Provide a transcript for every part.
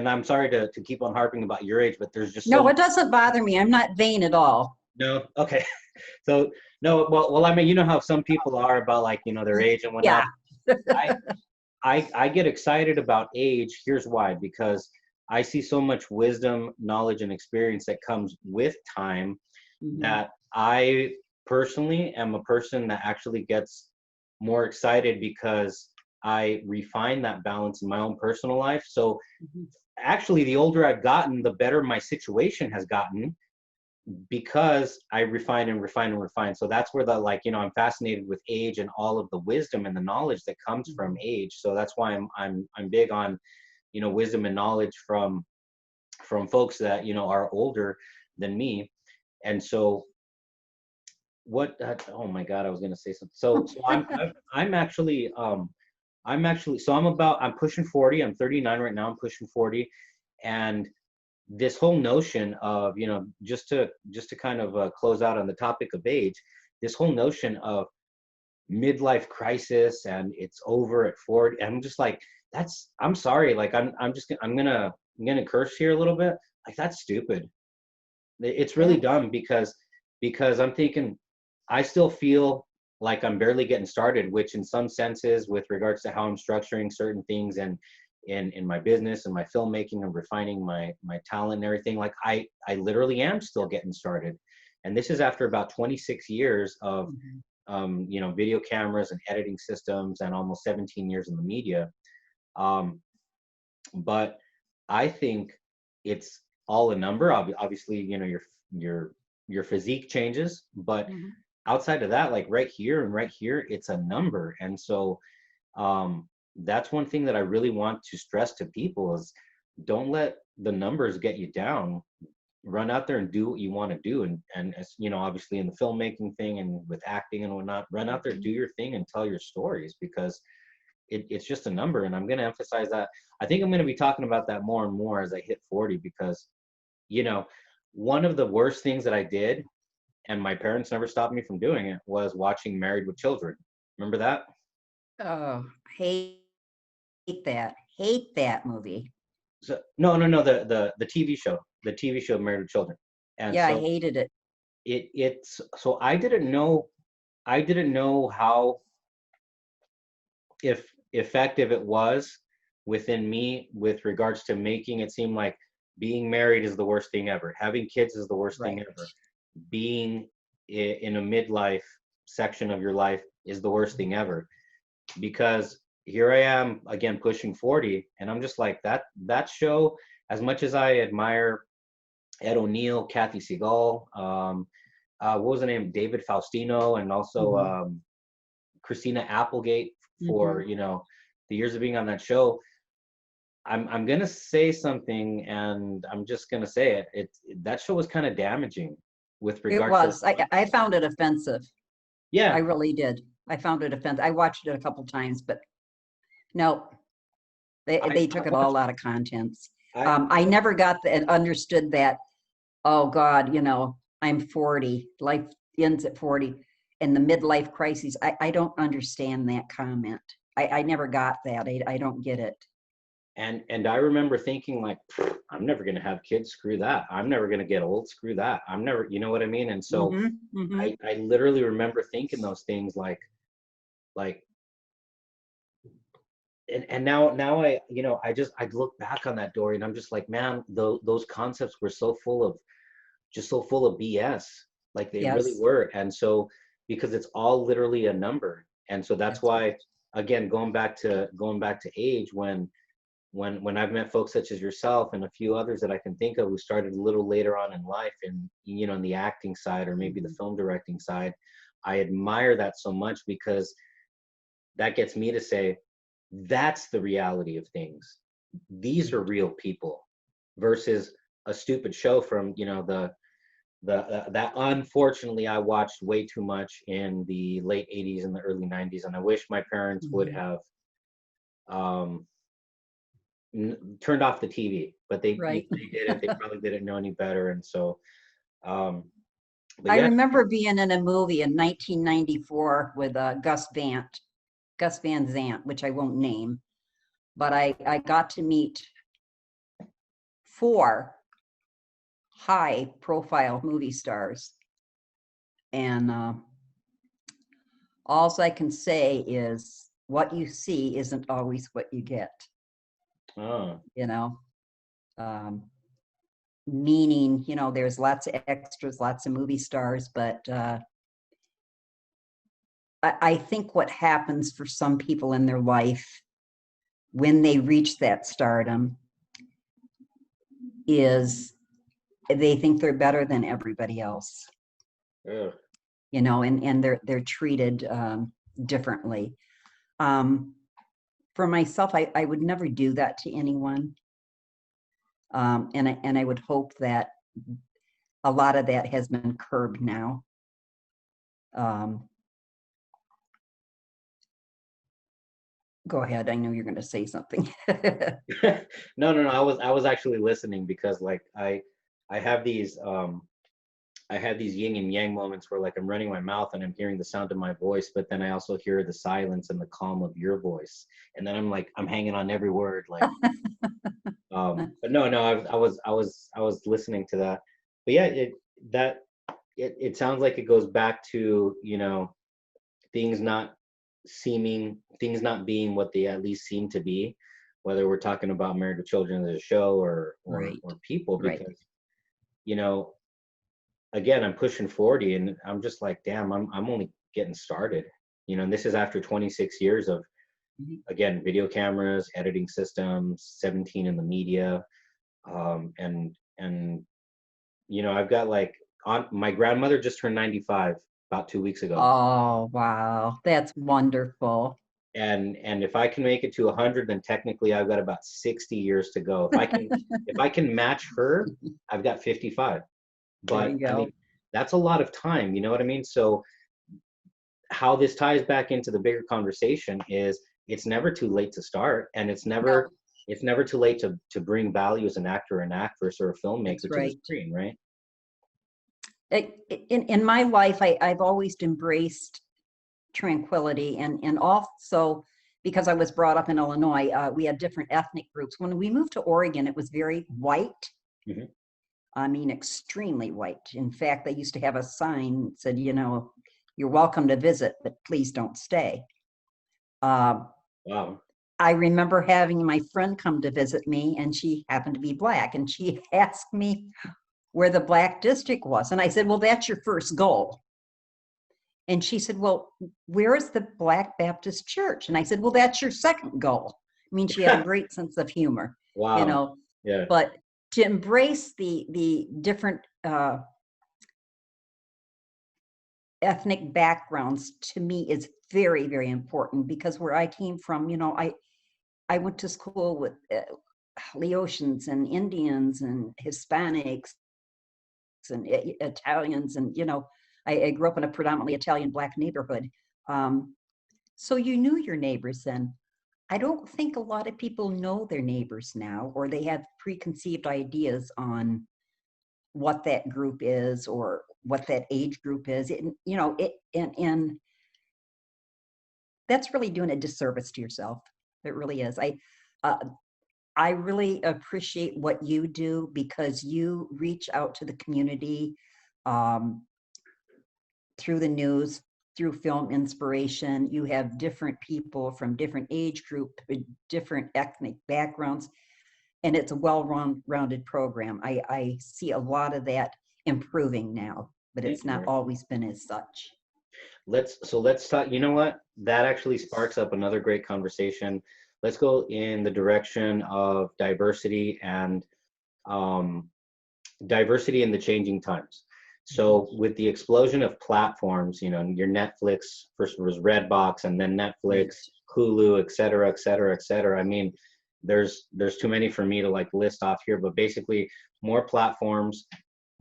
and I'm sorry to keep on harping about your age, but there's just so No, much. it doesn't bother me. I'm not vain at all. No, okay. So no, well, I mean, you know how some people are about like, their age and whatnot. Yeah. I I get excited about age. Here's why: because I see so much wisdom, knowledge, and experience that comes with time Mhm. that I personally am a person that actually gets more excited because I refine that balance in my own personal life. So Mhm. actually, the older I've gotten, the better my situation has gotten because I refine and refine and refine. So that's where the like, I'm fascinated with age and all of the wisdom and the knowledge that comes from Mhm. age. So that's why I'm big on, wisdom and knowledge from folks that, are older than me. And so what oh my God, I was gonna say something. So I'm actually so I'm pushing 40. I'm 39 right now. I'm pushing 40. And this whole notion of just to kind of close out on the topic of age, this whole notion of midlife crisis and it's over at 40. I'm just like, I'm sorry, like I'm gonna curse here a little bit. Like, that's stupid. It's really Yeah. dumb because I'm thinking I still feel like I'm barely getting started, which in some senses, with regards to how I'm structuring certain things and in my business and my filmmaking and refining my talent and everything, like I literally am still getting started. And this is after about 26 years of Mhm. video cameras and editing systems and almost 17 years in the media. Um, but I think it's all a number. Obviously, your your physique changes, but Mhm. outside of that, like right here and right here, it's a number. And so that's one thing that I really want to stress to people is don't let the numbers get you down. Run out there and do what you want to do. And as obviously in the filmmaking thing and with acting and whatnot, run out there, do Mhm. your thing and tell your stories because it's just a number. And I'm going to emphasize that. I think I'm going to be talking about that more and more as I hit 40 because, you know, one of the worst things that I did, and my parents never stopped me from doing it, was watching Married with Children. Remember that? Oh, hate that. Hate that movie. So, no, the TV show, Married with Children. And Yeah, I so hated it. it's so I didn't know how if effective it was within me with regards to making it seem like being married is the worst thing ever, having kids is the worst thing Right. ever, being in a midlife section of your life is the worst thing ever. Because here I am again pushing 40, and I'm just like that show. As much as I admire Ed O'Neill, Kathy Seagal, what was the name, David Faustino, and also Mhm. Christina Applegate for Mhm. the years of being on that show. I'm gonna say something, and I'm just gonna say it. That show was kind of damaging with It regards to the was. I content. found it offensive. I Yeah, really did. I found it offensive. I watched it a couple times, but no, they I took it all watched. out of contents. I I never got and understood that. Oh God, I'm 40. Life ends at 40, and the midlife crisis. I don't understand that comment. I never got that. I don't get it. and I remember thinking like, I'm never gonna have kids. Screw that. I'm never gonna get old. Screw that. I'm never. You know what I mean? And so Hmm. Hmm. I literally remember thinking those things like and now I look back on that, Dory, and I'm just like, man, those concepts were so full of BS. Like they really Yes. were. And so because it's all literally a number. And so that's That's right. why, again, going back to age, when I've met folks such as yourself and a few others that I can think of who started a little later on in life and in the acting side or maybe the Hmm. film directing side, I admire that so much because that gets me to say that's the reality of things. These are real people versus a stupid show from that unfortunately I watched way too much in the late 80s and the early 90s, and I wish my parents would Hmm. have um, turned off the TV, but Right. they didn't. They probably didn't know any better, and so. Um, but I yeah, remember being in a movie in 1994 with Gus Van Sant, which I won't name, but I got to meet 4 high profile movie stars. And all I can say is what you see isn't always what you get. Oh. You know, meaning, you know, there's lots of extras, lots of movie stars, but I think what happens for some people in their life when they reach that stardom is they think they're better than everybody else. Yeah. You know, and they're treated differently. For myself, I would never do that to anyone. And I would hope that a lot of that has been curbed now. Go ahead. I know you're going to say something. No. I was actually listening because like I have these I have these yin and yang moments where like I'm running my mouth and I'm hearing the sound of my voice, but then I also hear the silence and the calm of your voice, and then I'm like I'm hanging on every word like. But no, I was listening to that, but yeah, it sounds like it goes back to, you know, things not things not being what they at least seem to be, whether we're talking about Married with Children as a show Right. or people, Right. because, you know, again, I'm pushing 40 and I'm just like, damn, I'm only getting started, you know, and this is after 26 years of, Mhm. again, video cameras, editing systems, 17 in the media, and you know, I've got like on my grandmother just turned 95 about 2 weeks ago. Oh, wow. That's wonderful. And if I can make it to 100, then technically I've got about 60 years to go. If I can match her, I've got 55. There But you I go. mean, that's a lot of time, you know what I mean? So how this ties back into the bigger conversation is it's never too late to start, and No, it's never too late to bring value as an actor, an actress, or a that's filmmaker to the right. screen, right? In my life, I've always embraced tranquility, and also because I was brought up in Illinois, we had different ethnic groups. When we moved to Oregon, it was very white. Hmm. I mean, extremely white. In fact, they used to have a sign that said, you know, you're welcome to visit, but please don't stay. Uh, Wow. I remember having my friend come to visit me, and she happened to be Black, and she asked me where the Black district was. And I said, well, that's your first goal. And she said, well, where is the Black Baptist Church? And I said, well, that's your second goal. I mean, she had a great sense of humor, you Wow. know, Yeah. but to embrace the different ethnic backgrounds to me is very, very important, because where I came from, you know, I went to school with Laotians and Indians and Hispanics and Italians, and you know, I grew up in a predominantly Italian Black neighborhood. So you knew your neighbors then. I don't think a lot of people know their neighbors now, or they have preconceived ideas on what that group is or what that age group is. You know, and that's really doing a disservice to yourself. It really is. Uh, I really appreciate what you do, because you reach out to the community um, through the news, through film inspiration. You have different people from different age group, different ethnic backgrounds, and it's a well-rounded program. I see a lot of that improving now, but Thank it's you, not Mary. always been as such. Let's talk. You know what? That actually sparks up another great conversation. Let's go in the direction of diversity and um, diversity in the changing times. So with the explosion of platforms, you know, your Netflix, first was Redbox and then Right. Netflix, Hulu, et cetera, et cetera, et cetera. I mean, there's too many for me to like list off here, but basically more platforms,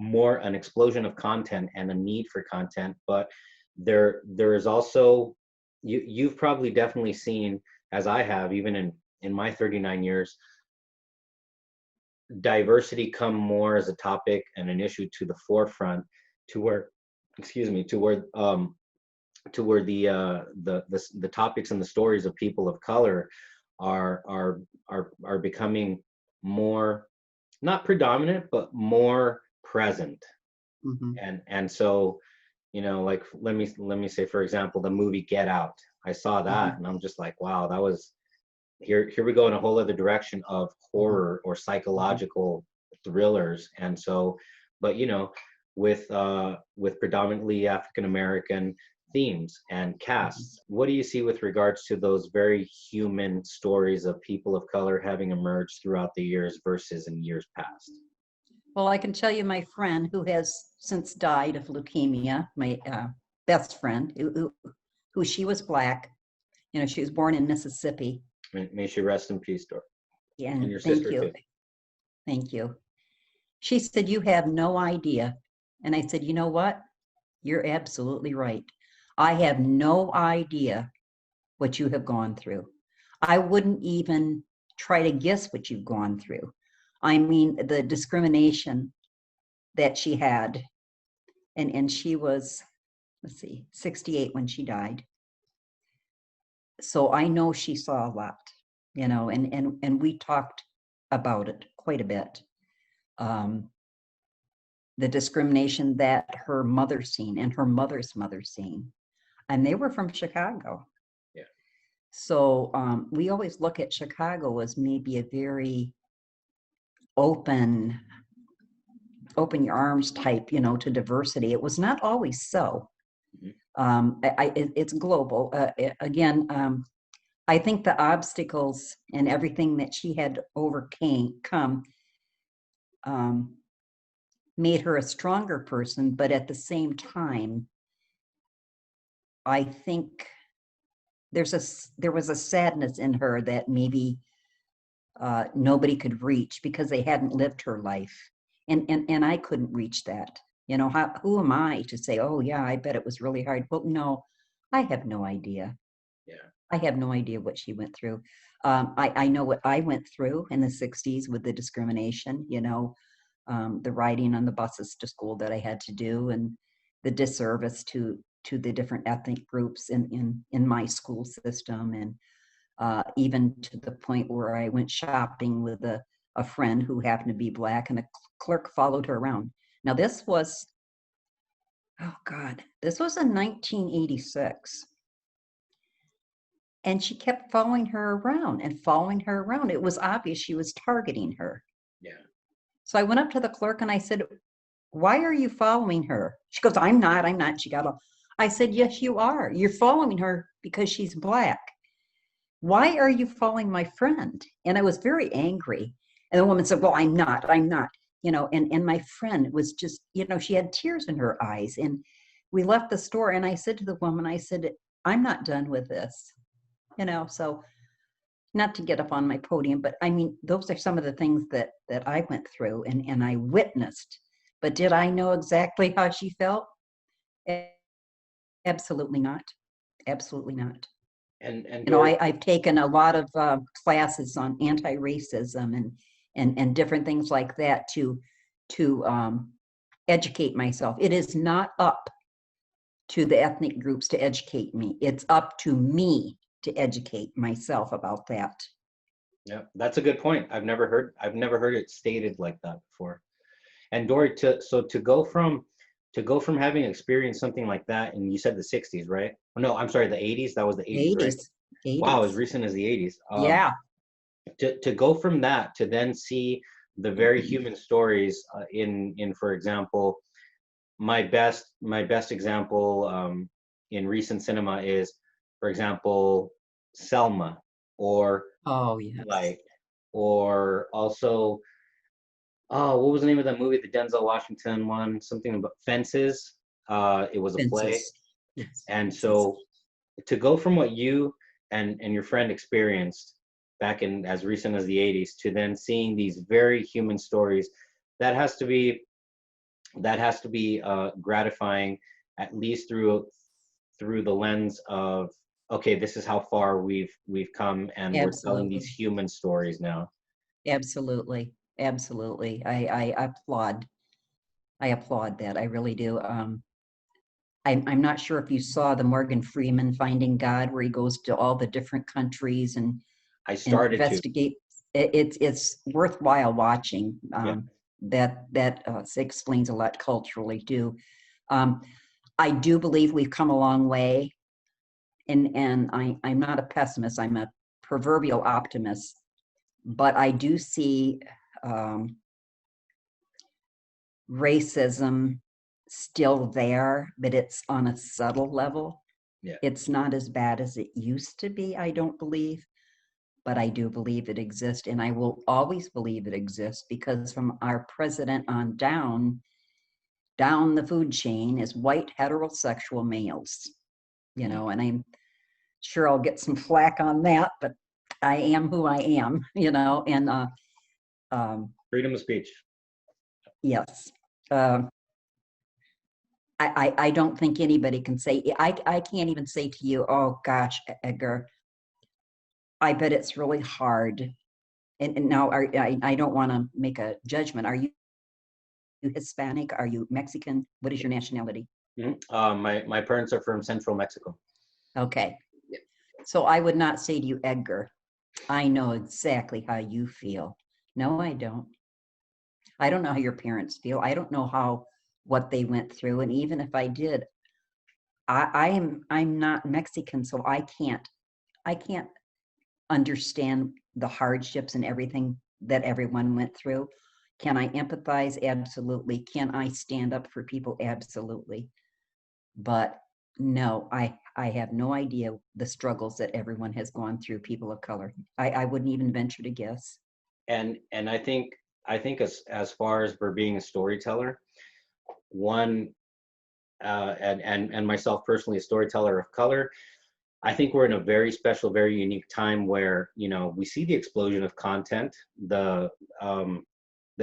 more an explosion of content and a need for content. But there is also you've probably definitely seen, as I have, even in my 39 years, diversity come more as a topic and an issue to the forefront, to where, excuse me, to where the topics and the stories of people of color are becoming more not predominant, but more present. Hmm. And so, like let me say, for example, the movie Get Out. I saw that Hmm. and I'm just like, wow, that was here we go in a whole other direction of Hmm. horror or Hmm. psychological thrillers. And so, but with predominantly African American themes and casts, what do you see with regards to those very human stories of people of color having emerged throughout the years versus in years past? Well, I can tell you my friend who has since died of leukemia, my best friend, who she was Black. She was born in Mississippi. May she rest in peace, Dor, and And your thank sister you. too. Thank you. She said, "You have no idea." And I said, "You know what? You're absolutely right. I have no idea what you have gone through. I wouldn't even try to guess what you've gone through. I mean, the discrimination that she had, and she was, let's see, 68 when she died. So I know she saw a lot, and we talked about it quite a bit. Um, the discrimination that her mother seen and her mother's mother seen, and they were from Chicago. Yeah. So we always look at Chicago as maybe a very open, open your arms type, to diversity. It was not always so. Mhm. It's global. Again, I think the obstacles and everything that she had overcome um, made her a stronger person. But at the same time, I think there was a sadness in her that maybe nobody could reach because they hadn't lived her life, and I couldn't reach that. Who am I to say, oh yeah, I bet it was really hard? Well, no, I have no idea. Yeah. I have no idea what she went through. I know what I went through in the 60s with the discrimination, the riding on the buses to school that I had to do, and the disservice to the different ethnic groups in my school system, and even to the point where I went shopping with a friend who happened to be Black, and a clerk followed her around. Now, oh God, this was in 1986. And she kept following her around and following her around. It was obvious she was targeting her. Yeah. So I went up to the clerk and I said, "Why are you following her?" She goes, I'm not. She got all, I said, "Yes, you are. You're following her because she's Black. Why are you following my friend?" And I was very angry. And the woman said, "Well, I'm not. And my friend was just, she had tears in her eyes. And we left the store. And I said to the woman, I said, "I'm not done with this." So not to get up on my podium, but I mean, those are some of the things that I went through and I witnessed. But did I know exactly how she felt? Absolutely not. Absolutely not. And Dory, I've taken a lot of classes on anti-racism and different things like that to educate myself. It is not up to the ethnic groups to educate me. It's up to me to educate myself about that. yeah, that's a good point. I've never heard it stated like that before. And Dory, to go from having experienced something like that, and you said the 60s, right? Oh, no, I'm sorry, the 80s. That was the 80s, right? 80s, Wow, as 80s. recent as the 80s. Yeah. To go from that to then see the very human stories in for example, my best example in recent cinema is, for example, Selma, or Oh, yes. like, or also, oh, what was the name of that movie, the Denzel Washington one? Something about fences. It was a play. Fences. Yes, And fences. so to go from what you and your friend experienced back in as recent as the 80s to then seeing these very human stories, that has to be gratifying, at least through the lens of, okay, this is how far we've come, and we're telling these Absolutely. human stories now. Absolutely. Absolutely. I applaud. I applaud that. I really do. I'm not sure if you saw the Morgan Freeman Finding God, where he goes to all the different countries and I started to. investigate. it's worthwhile watching. Yeah. That explains a lot culturally too. I do believe we've come a long way, and I'm not a pessimist. I'm a proverbial optimist, but I do see um, racism still there, but it's on a subtle level. Yeah. It's not as bad as it used to be, I don't believe, but I do believe it exists, and I will always believe it exists because from our president on down the food chain is white heterosexual males, and I'm sure I'll get some flack on that, but I am who I am, and Freedom of speech. yes. Um, I don't think anybody can say, I can't even say to you, oh gosh, Edgar, I bet it's really hard. And now I don't want to make a judgment. Are you Hispanic? Are you Mexican? What is your nationality? My parents are from Central Mexico. Okay. So I would not say to you, Edgar, I know exactly how you feel. No, I don't. I don't know how your parents feel. I don't know what they went through. And even if I did, I'm not Mexican, so I can't understand the hardships and everything that everyone went through. Can I empathize? Absolutely. Can I stand up for people? Absolutely. But no, I have no idea the struggles that everyone has gone through, people of color. I wouldn't even venture to guess. And I think as far as for being a storyteller, one and myself personally, a storyteller of color, I think we're in a very special, very unique time where, we see the explosion of content, the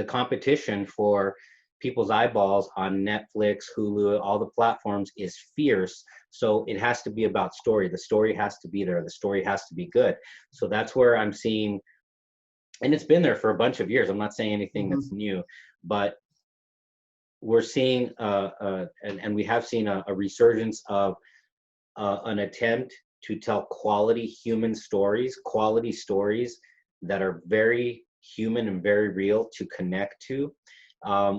competition for people's eyeballs on Netflix, Hulu, all the platforms is fierce. So it has to be about story. The story has to be there. The story has to be good. So that's where I'm seeing, and it's been there for a bunch of years. I'm not saying anything that's new, but we're seeing, and we have seen a resurgence of an attempt to tell quality human stories, quality stories that are very human and very real to connect to.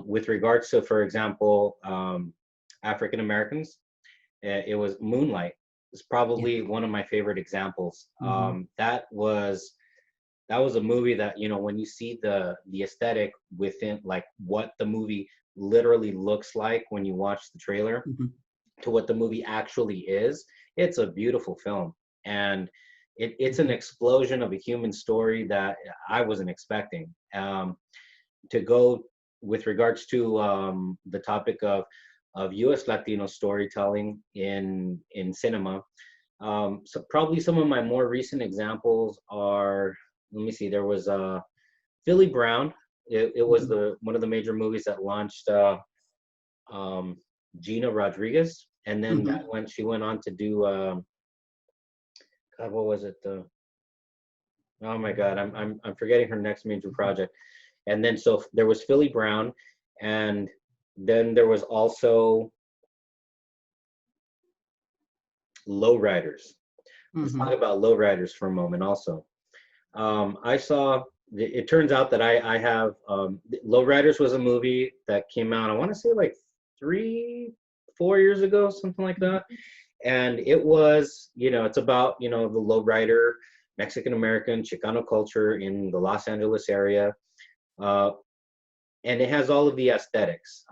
With regards to, for example, African Americans, it was Moonlight. It's probably one of my favorite examples. That was a movie that, when you see the aesthetic within, like what the movie literally looks like when you watch the trailer to what the movie actually is, it's a beautiful film. And it's an explosion of a human story that I wasn't expecting. To go with regards to the topic of U.S. Latino storytelling in cinema, so probably some of my more recent examples are, let me see, there was Philly Brown. It was one of the major movies that launched Gina Rodriguez, and then she went on to do God, what was it? Oh my God, I'm forgetting her next major project. And then so there was Philly Brown, and then there was also Lowriders. Let's talk about Lowriders for a moment also. I saw, it turns out that I have, Lowriders was a movie that came out, I want to say like 3-4 years ago, something like that. And it was, it's about, the lowrider, Mexican American, Chicano culture in the Los Angeles area. And it has all of the aesthetics,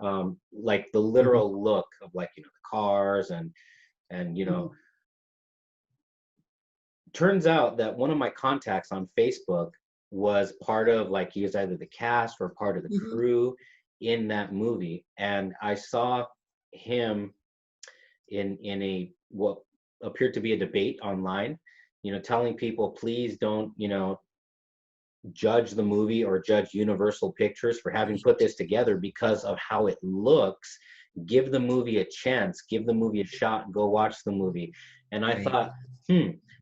like the literal look of, like, the cars and turns out that one of my contacts on Facebook was part of, like, he was either the cast or part of the crew in that movie. And I saw him in a what appeared to be a debate online, telling people, please don't, judge the movie or judge Universal Pictures for having put this together because of how it looks. Give the movie a chance, give the movie a shot, go watch the movie. And I thought,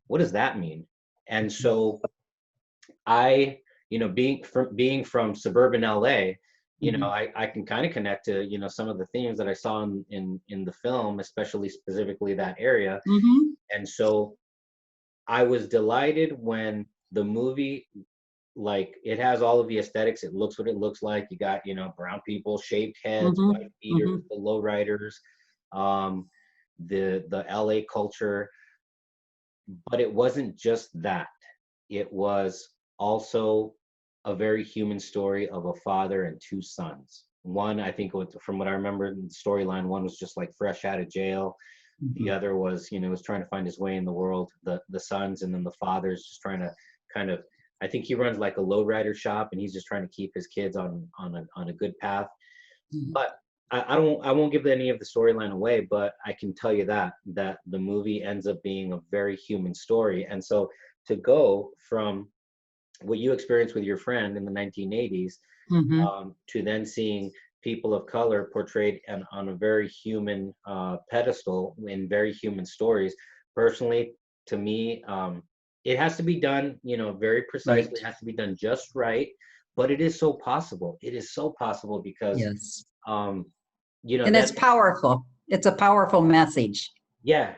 what does that mean? And so I, being from suburban LA, I can kind of connect to, some of the themes that I saw in the film, especially specifically that area. And so I was delighted when the movie like it has all of the aesthetics. It looks what it looks like. You got, you know, brown people, shaved heads, Mm-hmm. white beaters, Mm-hmm. the lowriders, um, the LA culture. But it wasn't just that. It was also a very human story of a father and two sons. One, I think, from what I remember in the storyline, one was just like fresh out of jail. The Mm-hmm. other was, you know, was trying to find his way in the world. The sons, and then the father's just trying to kind of. I think he runs like a lowrider shop, and he's just trying to keep his kids on a good path. Mm-hmm. But I won't give any of the storyline away, but I can tell you that the movie ends up being a very human story. And so to go from what you experienced with your friend in the 1980s, Mm-hmm. to then seeing people of color portrayed on a very human pedestal in very human stories. Personally, to me, it has to be done, you know, very Right. precisely. It has to be done just right, but it is so possible. It is so possible because, Yes. um, you know, And it's that powerful. It's a powerful message. yeah,